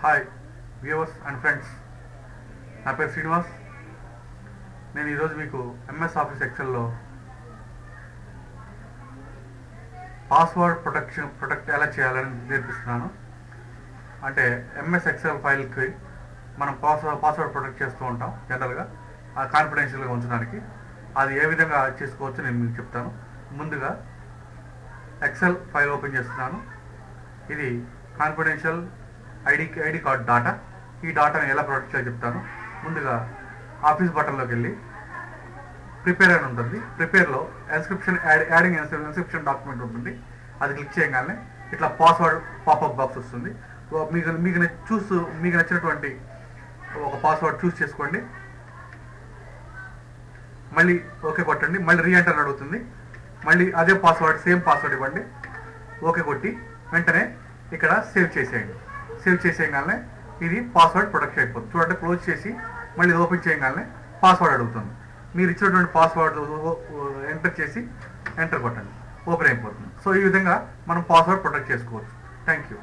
Hi viewers and friends, నా పేరు శ్రీనివాస్. నేను ఈరోజు మీకు ఎంఎస్ ఆఫీస్ ఎక్సెల్లో పాస్వర్డ్ ప్రొటెక్ట్ ఎలా చేయాలని నేర్పిస్తున్నాను. అంటే ఎంఎస్ ఎక్సెల్ ఫైల్కి మనం పాస్వర్డ్ ప్రొటెక్ట్ చేస్తూ ఉంటాం జనరల్గా, కాన్ఫిడెన్షియల్గా ఉంచడానికి. అది ఏ విధంగా చేసుకోవచ్చో నేను మీకు చెప్తాను. ముందుగా ఎక్సెల్ ఫైల్ ఓపెన్ చేస్తున్నాను. ఇది కాన్ఫిడెన్షియల్ ఐడి కార్డ్ డాటా. ఈ డాటాని ఎలా ప్రొటెక్ట్ చేయాలో చెప్తాను. ముందుగా ఆఫీస్ బటన్లోకి వెళ్ళి ప్రిపేర్ అని ఉంటుంది. ప్రిపేర్లో యాడింగ్ ఎన్స్క్రిప్షన్ డాక్యుమెంట్ ఉంటుంది. అది క్లిక్ చేయగానే ఇట్లా పాస్వర్డ్ పాపప్ బాక్స్ వస్తుంది. మీకు నచ్చినటువంటి ఒక పాస్వర్డ్ చూస్ చేసుకోండి. మళ్ళీ ఓకే కొట్టండి. మళ్ళీ రీఎంటర్ అడుగుతుంది. మళ్ళీ అదే పాస్వర్డ్, సేమ్ పాస్వర్డ్ ఇవ్వండి. ఓకే కొట్టి వెంటనే ఇక్కడ సేవ్ చేసేయండి. సేవ్ చేసేయగానే ఇది పాస్వర్డ్ ప్రొటెక్ట్ అయిపోతుంది. చూడండి, క్లోజ్ చేసి మళ్ళీ ఓపెన్ చేయగానే పాస్వర్డ్ అడుగుతుంది. మీరు ఇచ్చినటువంటి పాస్వర్డ్ ఎంటర్ చేసి ఎంటర్ కొట్టండి, ఓపెన్ అయిపోతుంది. సో ఈ విధంగా మనం పాస్వర్డ్ ప్రొటెక్ట్ చేసుకోవచ్చు. Thank you.